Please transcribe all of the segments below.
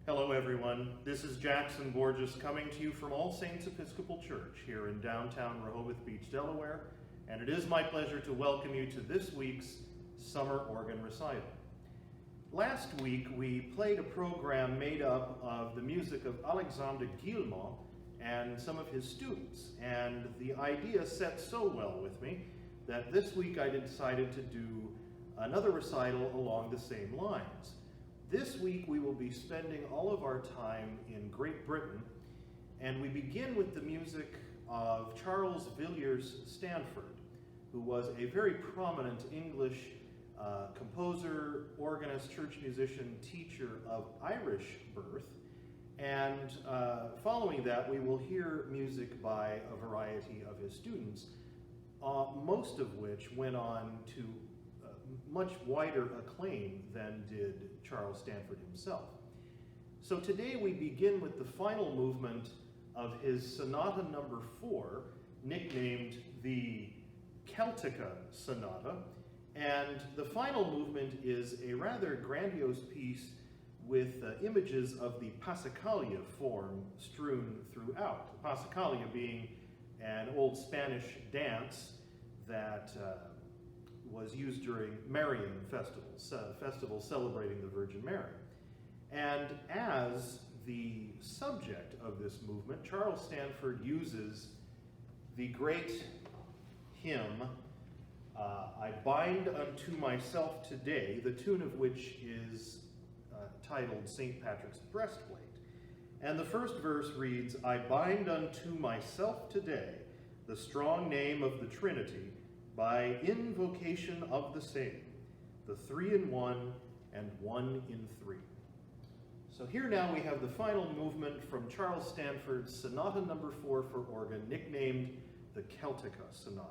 Hello everyone, this is Jackson Borges coming to you from All Saints Episcopal Church here in downtown Rehoboth Beach, Delaware, and it is my pleasure to welcome you to this week's Summer Organ Recital. Last week we played a program made up of the music of Alexandre Guillemot and some of his students, and the idea set so well with me that this week I decided to do another recital along the same lines. This week we will be spending all of our time in Great Britain, and we begin with the music of Charles Villiers Stanford, who was a very prominent English composer, organist, church musician, teacher of Irish birth. And following that, we will hear music by a variety of his students, most of which went on to much wider acclaim than did Charles Stanford himself. So today we begin with the final movement of his Sonata number 4, nicknamed the Celtica Sonata, and the final movement is a rather grandiose piece with images of the Passacaglia form strewn throughout. Passacaglia being an old Spanish dance that was used during Marian festivals, festivals celebrating the Virgin Mary. And as the subject of this movement, Charles Stanford uses the great hymn, I Bind Unto Myself Today, the tune of which is titled St. Patrick's Breastplate. And the first verse reads, I bind unto myself today the strong name of the Trinity, by invocation of the same, the 3 in 1 and 1 in 3. So here now we have the final movement from Charles Stanford's Sonata number 4 for organ, nicknamed the Celtica Sonata.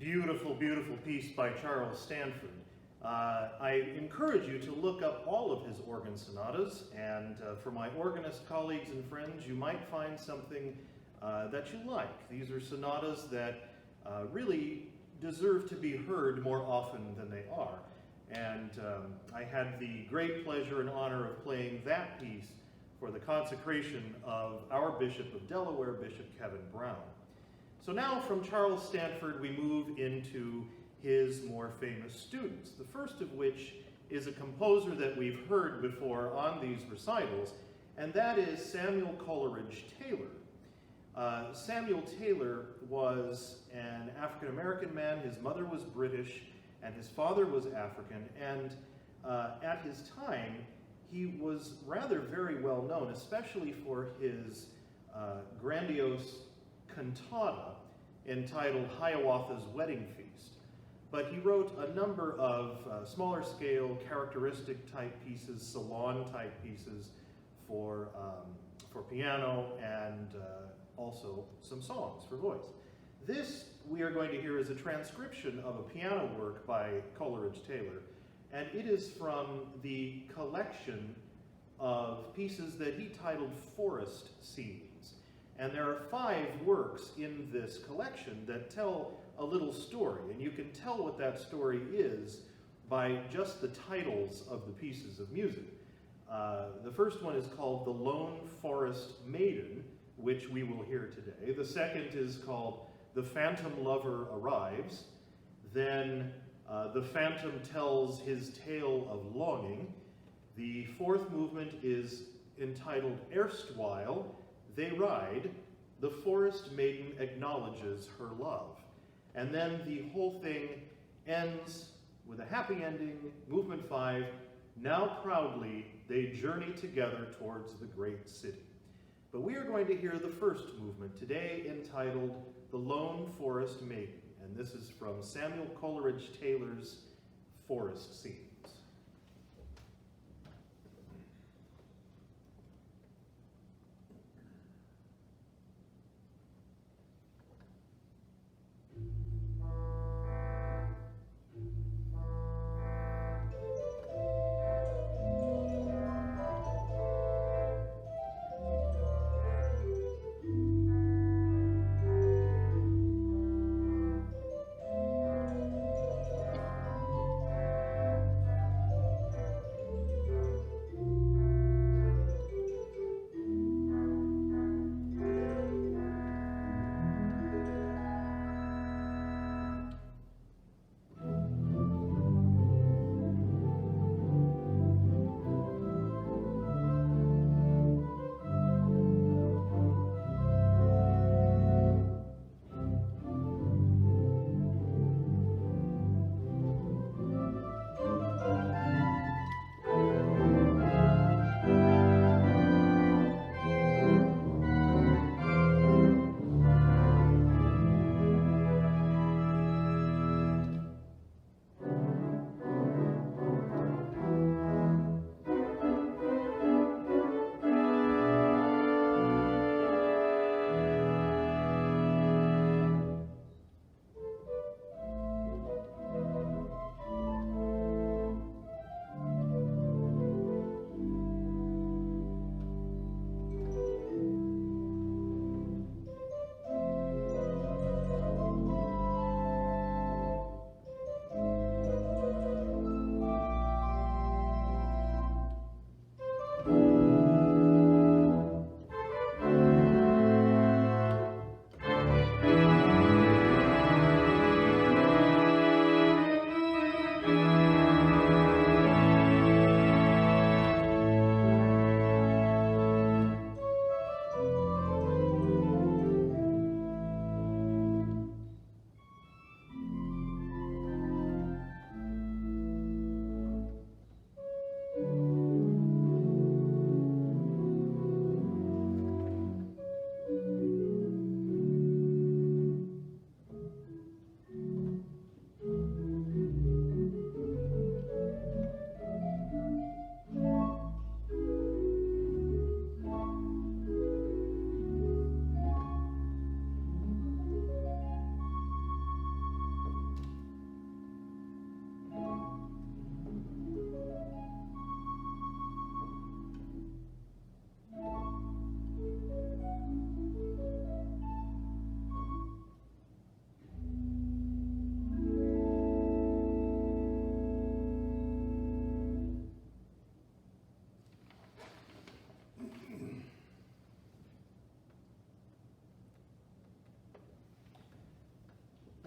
Beautiful, beautiful piece by Charles Stanford. I encourage you to look up all of his organ sonatas, and for my organist colleagues and friends, you might find something that you like. These are sonatas that really deserve to be heard more often than they are. And I had the great pleasure and honor of playing that piece for the consecration of our Bishop of Delaware, Bishop Kevin Brown. So now from Charles Stanford, we move into his more famous students, the first of which is a composer that we've heard before on these recitals, and that is Samuel Coleridge-Taylor. Samuel Taylor was an African-American man. His mother was British, and his father was African, and at his time, he was rather very well known, especially for his grandiose cantata entitled Hiawatha's Wedding Feast. But he wrote a number of smaller scale, characteristic type pieces, salon type pieces for piano, and also some songs for voice. This we are going to hear is a transcription of a piano work by Coleridge-Taylor, and it is from the collection of pieces that he titled Forest Scenes. And there are 5 works in this collection that tell a little story, and you can tell what that story is by just the titles of the pieces of music. The first one is called The Lone Forest Maiden, which we will hear today. The second is called The Phantom Lover Arrives. Then The Phantom Tells His Tale of Longing. The fourth movement is entitled Erstwhile They Ride, the Forest Maiden Acknowledges Her Love. And then the whole thing ends with a happy ending, movement 5, Now proudly they journey together towards the great city. But we are going to hear the first movement today, entitled The Lone Forest Maiden, and this is from Samuel Coleridge-Taylor's Forest Scenes.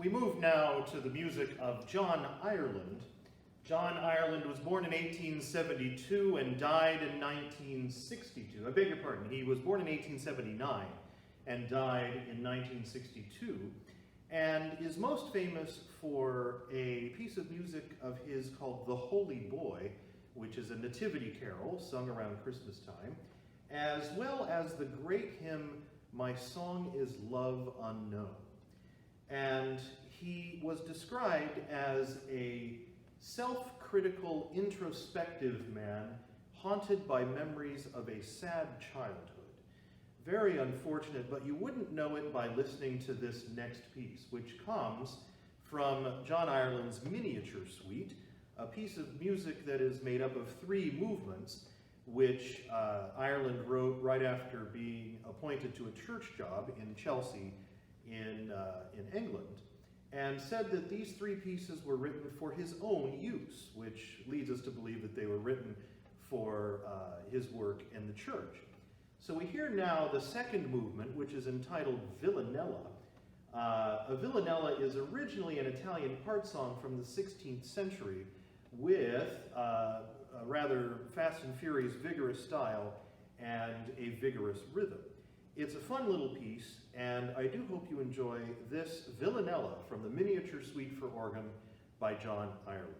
We move now to the music of John Ireland. John Ireland was born in 1872 and died in 1962. I beg your pardon, he was born in 1879 and died in 1962, and is most famous for a piece of music of his called The Holy Boy, which is a nativity carol sung around Christmas time, as well as the great hymn, My Song is Love Unknown. And he was described as a self-critical, introspective man, haunted by memories of a sad childhood. Very unfortunate, but you wouldn't know it by listening to this next piece, which comes from John Ireland's Miniature Suite, a piece of music that is made up of 3 movements, which Ireland wrote right after being appointed to a church job in Chelsea in England, and said that these 3 pieces were written for his own use, which leads us to believe that they were written for his work in the church. So we hear now the second movement, which is entitled Villanella. A villanella is originally an Italian part song from the 16th century with a rather fast and furious, vigorous style and a vigorous rhythm. It's a fun little piece, and I do hope you enjoy this Villanella from the Miniature Suite for Organ by John Ireland.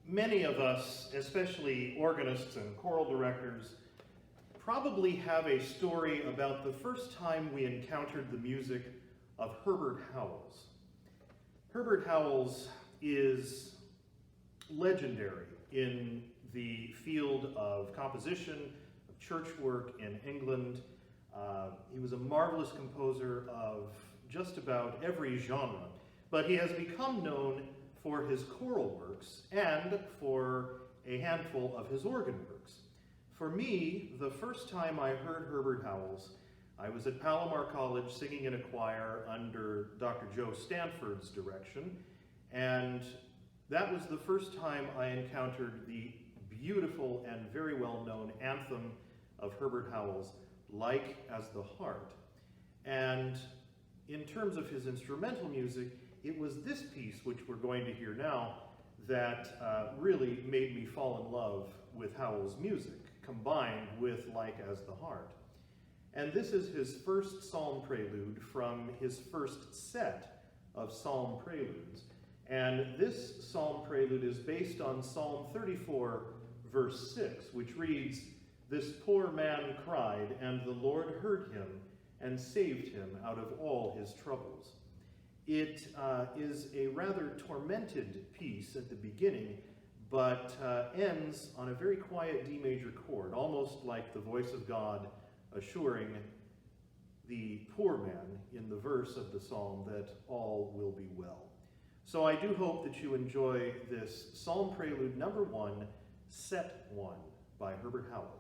Many of us, especially organists and choral directors, probably have a story about the first time we encountered the music of Herbert Howells. Herbert Howells is legendary in the field of composition, of church work in England. He was a marvelous composer of just about every genre, but he has become known for his choral works and for a handful of his organ works. For me, the first time I heard Herbert Howells, I was at Palomar College singing in a choir under Dr. Joe Stanford's direction, and that was the first time I encountered the beautiful and very well-known anthem of Herbert Howells, Like as the Heart. And in terms of his instrumental music, it was this piece, which we're going to hear now, that really made me fall in love with Howells' music, combined with Like as the Heart. And this is his first psalm prelude from his first set of psalm preludes. And this psalm prelude is based on Psalm 34, verse 6, which reads, "This poor man cried, and the Lord heard him and saved him out of all his troubles." It is a rather tormented piece at the beginning, but ends on a very quiet D major chord, almost like the voice of God assuring the poor man in the verse of the psalm that all will be well. So I do hope that you enjoy this Psalm Prelude number 1, Set 1 by Herbert Howells.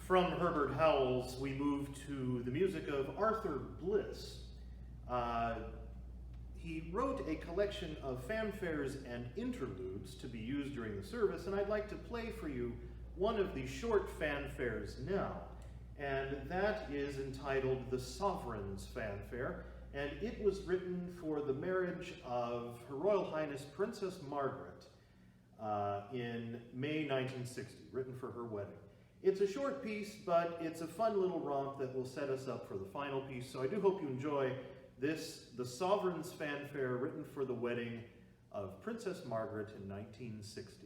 From Herbert Howells, we move to the music of Arthur Bliss. He wrote a collection of fanfares and interludes to be used during the service, and I'd like to play for you one of the short fanfares now. And that is entitled The Sovereigns Fanfare, and it was written for the marriage of Her Royal Highness Princess Margaret in May 1960, written for her wedding. It's a short piece, but it's a fun little romp that will set us up for the final piece, so I do hope you enjoy this, The Sovereigns Fanfare, written for the wedding of Princess Margaret in 1960.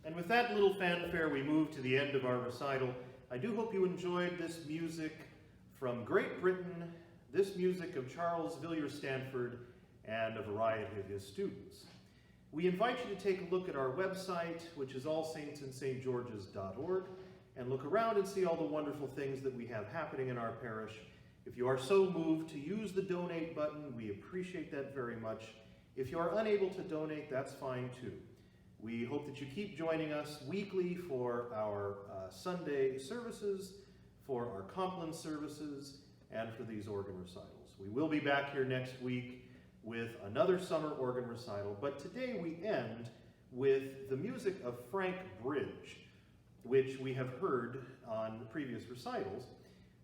And with that little fanfare, we move to the end of our recital. I do hope you enjoyed this music from Great Britain, this music of Charles Villiers Stanford, and a variety of his students. We invite you to take a look at our website, which is allsaintsandstgeorges.org, and look around and see all the wonderful things that we have happening in our parish. If you are so moved to use the donate button, we appreciate that very much. If you are unable to donate, that's fine too. We hope that you keep joining us weekly for our Sunday services, for our Compline services, and for these organ recitals. We will be back here next week with another summer organ recital, but today we end with the music of Frank Bridge, which we have heard on the previous recitals.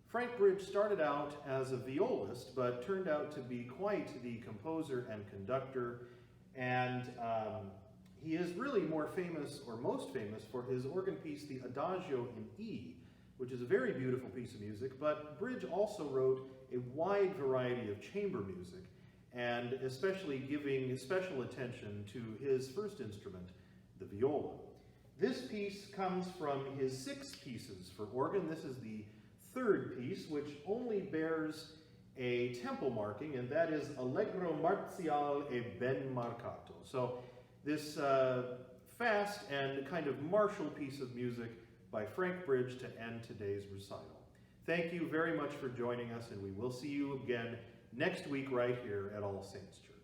Frank Bridge started out as a violist, but turned out to be quite the composer and conductor, and he is really more famous, or most famous, for his organ piece, the Adagio in E, which is a very beautiful piece of music, but Bridge also wrote a wide variety of chamber music, and especially giving special attention to his first instrument, the viola. This piece comes from his 6 pieces for organ. This is the third piece, which only bears a tempo marking, and that is Allegro marziale e ben marcato. So this fast and kind of martial piece of music by Frank Bridge to end today's recital. Thank you very much for joining us, and we will see you again next week right here at All Saints Church.